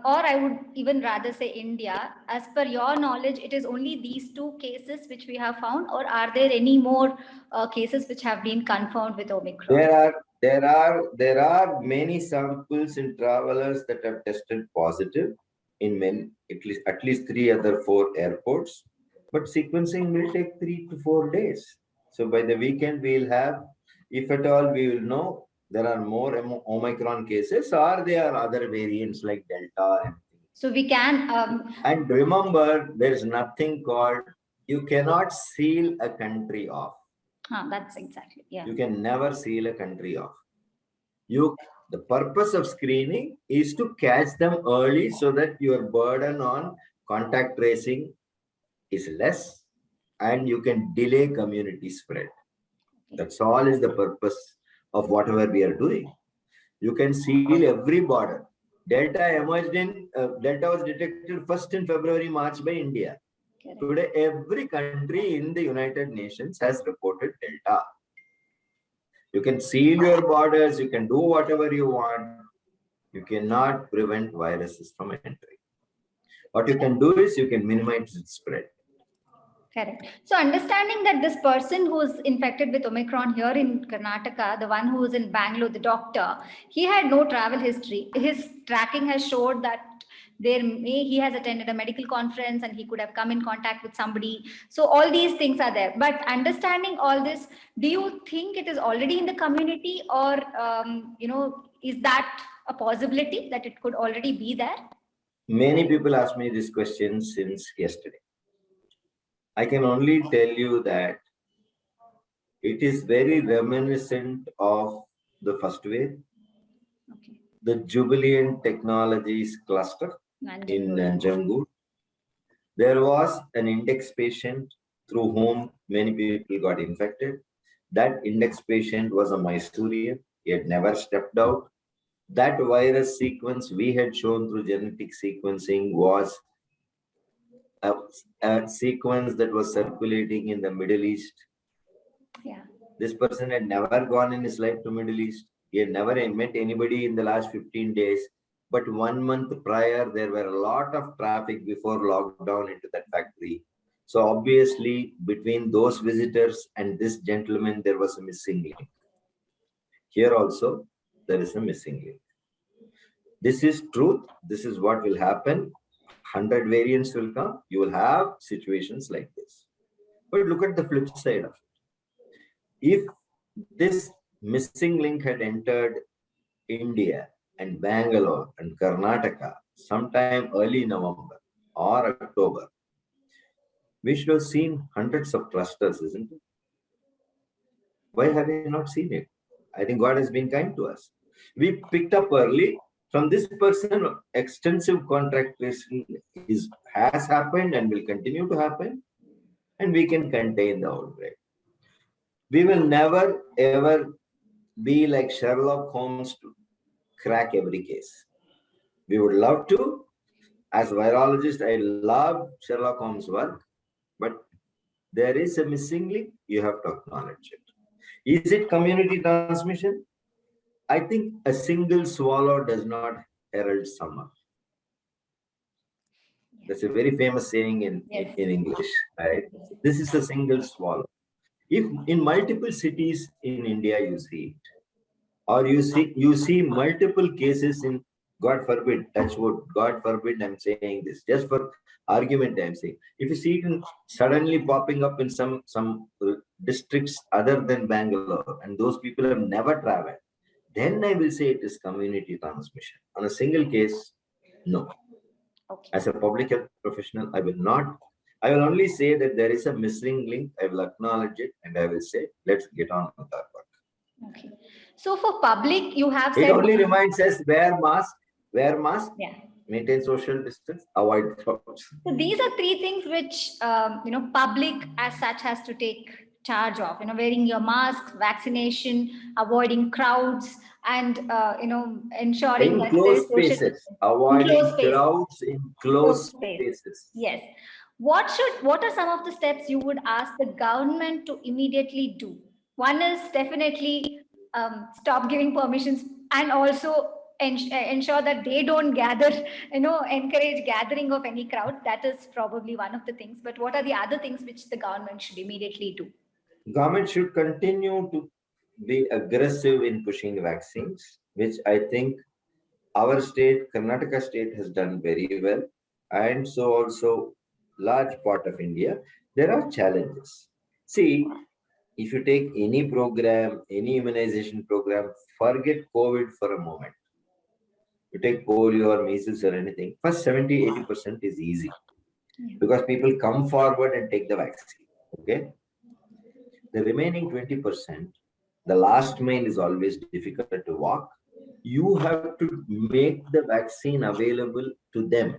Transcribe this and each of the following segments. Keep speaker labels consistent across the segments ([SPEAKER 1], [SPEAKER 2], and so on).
[SPEAKER 1] or I would even rather say India, as per your knowledge, it is only these two cases which we have found, or are there any more cases which have been confirmed with Omicron?
[SPEAKER 2] There are many samples in travelers that have tested positive in many, at least 4 airports, but sequencing will take 3 to 4 days. So by the weekend we'll have, if at all we will know there are more Omicron cases, or there are other variants like Delta and
[SPEAKER 1] so we can
[SPEAKER 2] and remember, there is nothing called, you cannot seal a country off.
[SPEAKER 1] That's exactly, yeah.
[SPEAKER 2] You can never seal a country off. The purpose of screening is to catch them early so that your burden on contact tracing is less and you can delay community spread. That's all is the purpose of whatever we are doing. You can seal every border. Delta was detected first in February, March by India.
[SPEAKER 1] Correct.
[SPEAKER 2] Today, every country in the United Nations has reported Delta. You can seal your borders, you can do whatever you want. You cannot prevent viruses from entering. What you can do is you can minimize its spread.
[SPEAKER 1] Correct. So understanding that this person who is infected with Omicron here in Karnataka, the one who is in Bangalore, the doctor, he had no travel history. His tracking has showed that he has attended a medical conference and he could have come in contact with somebody. So all these things are there. But understanding all this, do you think it is already in the community, or is that a possibility that it could already be there?
[SPEAKER 2] Many people ask me this question since yesterday. I can only tell you that it is very reminiscent of the first wave, the Jubilant Technologies cluster in Nanjangud. There was an index patient through whom many people got infected. That index patient was a Mysorean. He had never stepped out. That virus sequence we had shown through genetic sequencing was a sequence that was circulating in the Middle East.
[SPEAKER 1] Yeah.
[SPEAKER 2] This person had never gone in his life to Middle East. He had never met anybody in the last 15 days. But 1 month prior, there were a lot of traffic before lockdown into that factory. So obviously, between those visitors and this gentleman, there was a missing link. Here also, there is a missing link. This is truth. This is what will happen. 100 variants will come. You will have situations like this. But look at the flip side of it. If this missing link had entered India and Bangalore and Karnataka sometime early November or October, we should have seen hundreds of clusters, isn't it? Why have we not seen it? I think God has been kind to us. We picked up early. From this person, extensive contact tracing has happened and will continue to happen, and we can contain the outbreak. We will never ever be like Sherlock Holmes to crack every case. We would love to. As a virologist, I love Sherlock Holmes' work, but there is a missing link. You have to acknowledge it. Is it community transmission? I think a single swallow does not herald summer. That's a very famous saying in English, right? This is a single swallow. If in multiple cities in India you see it, or you see multiple cases in, God forbid, touch wood, God forbid, I'm saying this just for argument, I'm saying, if you see it suddenly popping up in some districts other than Bangalore, and those people have never traveled, then I will say it is community transmission. On a single case, no.
[SPEAKER 1] Okay.
[SPEAKER 2] As a public health professional, I will only say that there is a missing link. I will acknowledge it and I will say, let's get on with our work.
[SPEAKER 1] Okay. So for public, you have said...
[SPEAKER 2] It only reminds us, wear mask,
[SPEAKER 1] yeah,
[SPEAKER 2] maintain social distance, avoid crowds.
[SPEAKER 1] So these are 3 things which, public as such has to take charge of, wearing your mask, vaccination, avoiding crowds, and, ensuring
[SPEAKER 2] in closed spaces, avoiding crowds in closed spaces.
[SPEAKER 1] Yes. What are some of the steps you would ask the government to immediately do? One is definitely stop giving permissions and also ensure that they don't gather, encourage gathering of any crowd. That is probably one of the things. But what are the other things which the government should immediately do?
[SPEAKER 2] Government should continue to be aggressive in pushing vaccines, which I think our state, Karnataka state, has done very well, and so also large part of India. There are challenges. See, if you take any program, any immunization program, forget COVID for a moment. You take polio or measles or anything, first 70-80% is easy because people come forward and take the vaccine. Okay. The remaining 20%, the last mile is always difficult to walk. You have to make the vaccine available to them.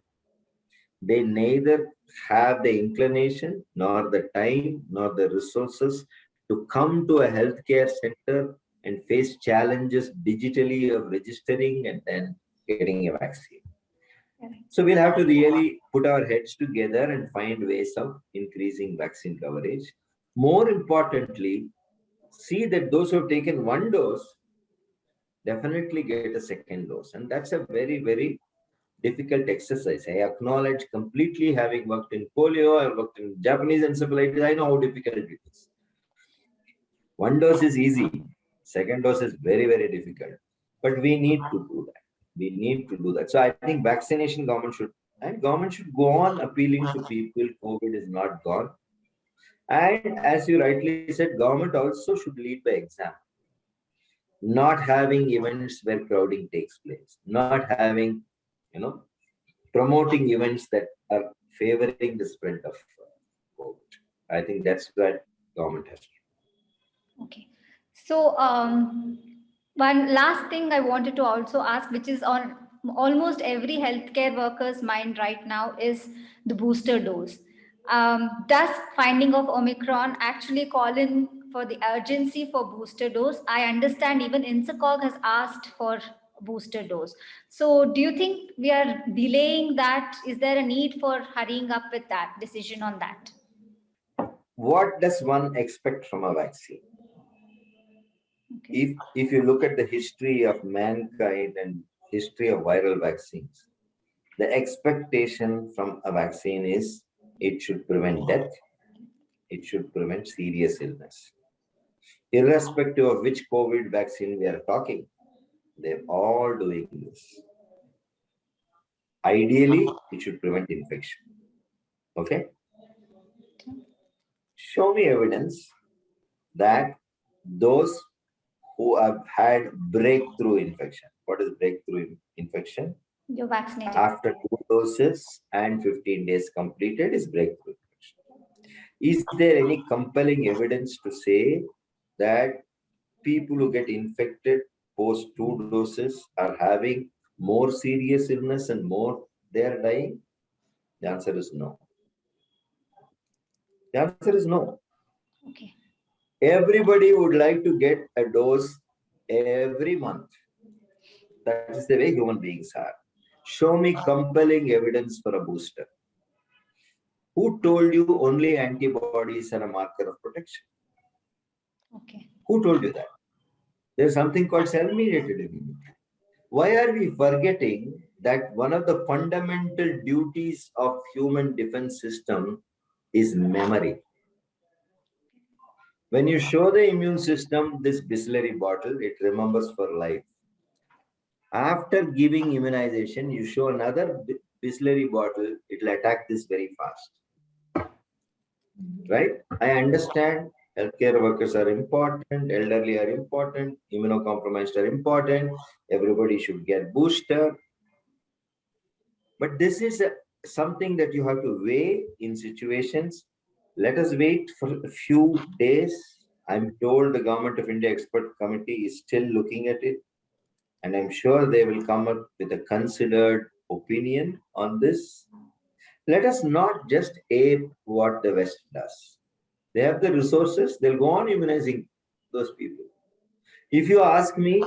[SPEAKER 2] They neither have the inclination, nor the time, nor the resources to come to a healthcare center and face challenges digitally of registering and then getting a vaccine. So we'll have to really put our heads together and find ways of increasing vaccine coverage. More importantly, see that those who have taken one dose definitely get a second dose. And that's a very, very difficult exercise. I acknowledge completely, having worked in polio, I worked in Japanese encephalitis, I know how difficult it is. One dose is easy. Second dose is very, very difficult. But we need to do that. We need to do that. So I think vaccination government should go on appealing to people. COVID is not gone. And as you rightly said, government also should lead by example. Not having events where crowding takes place, not having, promoting events that are favoring the spread of COVID. I think that's what government has to do.
[SPEAKER 1] Okay. So one last thing I wanted to also ask, which is on almost every healthcare worker's mind right now, is the booster dose. Does finding of Omicron actually call in for the urgency for booster dose? I understand even INSACOG has asked for booster dose. So do you think we are delaying that? Is there a need for hurrying up with that decision on that?
[SPEAKER 2] What does one expect from a vaccine?
[SPEAKER 1] Okay.
[SPEAKER 2] If you look at the history of mankind and history of viral vaccines, the expectation from a vaccine is it should prevent death, it should prevent serious illness. Irrespective of which COVID vaccine we are talking, they're all doing this. Ideally, it should prevent infection. Okay? Show me evidence that those who have had breakthrough infection. What is breakthrough infection?
[SPEAKER 1] You're vaccinated.
[SPEAKER 2] After 2 doses and 15 days completed is breakthrough infection. Is there any compelling evidence to say that people who get infected post 2 doses are having more serious illness and more they are dying? The answer is no. The answer is no.
[SPEAKER 1] Okay.
[SPEAKER 2] Everybody would like to get a dose every month. That is the way human beings are. Show me compelling evidence for a booster. Who told you only antibodies are a marker of protection?
[SPEAKER 1] Okay.
[SPEAKER 2] Who told you that? There's something called cell-mediated immunity. Why are we forgetting that one of the fundamental duties of human defense system is memory? When you show the immune system this Bisleri bottle, it remembers for life. After giving immunization, you show another Bisleri bottle, it will attack this very fast. Right? I understand healthcare workers are important, elderly are important, immunocompromised are important, everybody should get booster. But this is something that you have to weigh in situations. Let us wait for a few days. I'm told the Government of India Expert Committee is still looking at it. And I'm sure they will come up with a considered opinion on this. Let us not just ape what the West does. They have the resources, they'll go on immunizing those people. If you ask me,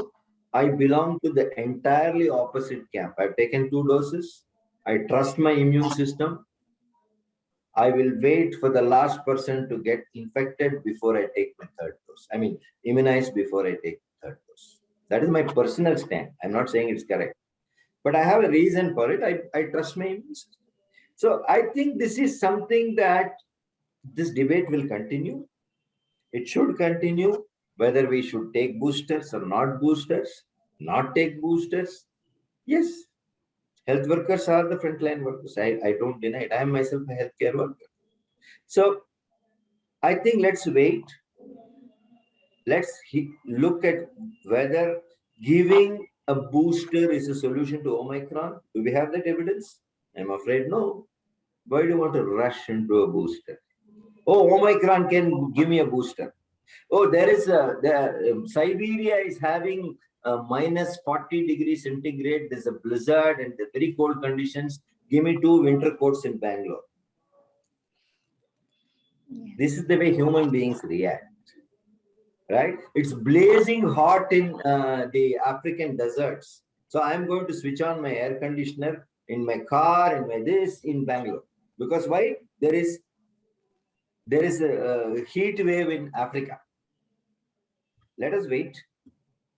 [SPEAKER 2] I belong to the entirely opposite camp. I've taken 2 doses. I trust my immune system. I will wait for the last person to get infected before I take my 3rd dose. I mean, immunized before I take the 3rd dose. That is my personal stand. I'm not saying it's correct, but I have a reason for it. I trust my immune system. So I think this is something that this debate will continue. It should continue, whether we should take boosters or not boosters, not take boosters. Yes, health workers are the frontline workers. I don't deny it. I am myself a healthcare worker. So I think let's wait. Let's look at whether giving a booster is a solution to Omicron. Do we have that evidence? I'm afraid no. Why do you want to rush into a booster? Oh, Omicron can give me a booster. Oh, there is Siberia is having minus 40 degrees centigrade. There's a blizzard and the very cold conditions. Give me 2 winter coats in Bangalore.
[SPEAKER 1] Yeah.
[SPEAKER 2] This is the way human beings react, right? It's blazing hot in the African deserts. So I'm going to switch on my air conditioner in my car, in my this, in Bangalore. Because why? There is a heat wave in Africa. Let us wait.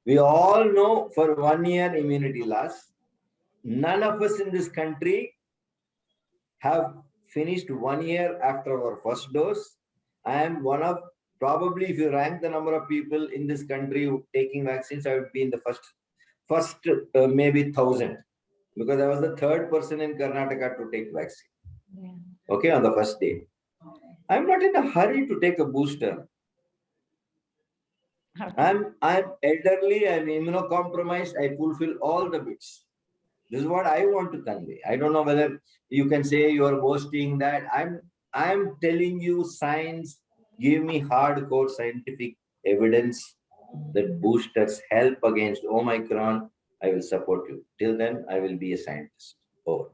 [SPEAKER 2] We all know for 1 year immunity loss. None of us in this country have finished 1 year after our first dose. I am one of, probably if you rank the number of people in this country taking vaccines, I would be in the first maybe 1,000, because I was the 3rd person in Karnataka to take vaccine.
[SPEAKER 1] Yeah.
[SPEAKER 2] Okay, on the first day. I'm not in a hurry to take a booster.
[SPEAKER 1] Okay.
[SPEAKER 2] I'm elderly, I'm immunocompromised, I fulfill all the bits. This is what I want to convey. I don't know whether you can say you are boasting that. I'm telling you science. Give me hardcore scientific evidence that boosters help against Omicron. I will support you. Till then, I will be a scientist. Over.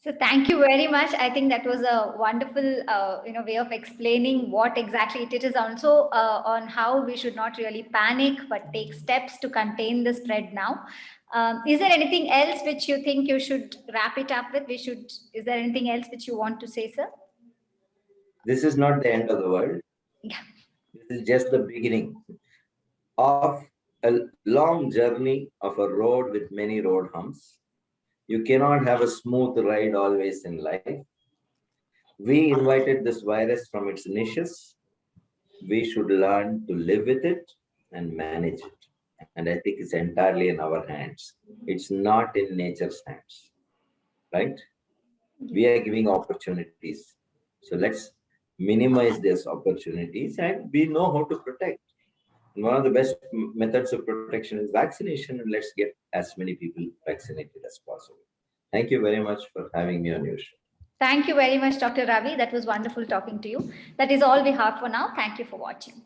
[SPEAKER 1] So thank you very much. I think that was a wonderful, way of explaining what exactly it is. Also on how we should not really panic, but take steps to contain the spread now. Is there anything else which you think you should wrap it up with? Is there anything else which you want to say, sir?
[SPEAKER 2] This is not the end of the world.
[SPEAKER 1] Yeah.
[SPEAKER 2] This is just the beginning of a long journey of a road with many road humps. You cannot have a smooth ride always in life. We invited this virus from its niches. We should learn to live with it and manage it. And I think it's entirely in our hands. It's not in nature's hands, right? We are giving opportunities. So let's minimize these opportunities, and we know how to protect. And one of the best methods of protection is vaccination, and let's get as many people vaccinated as possible. Thank you very much for having me on your show.
[SPEAKER 1] Thank you very much, Dr. Ravi. That was wonderful talking to you. That is all we have for now. Thank you for watching.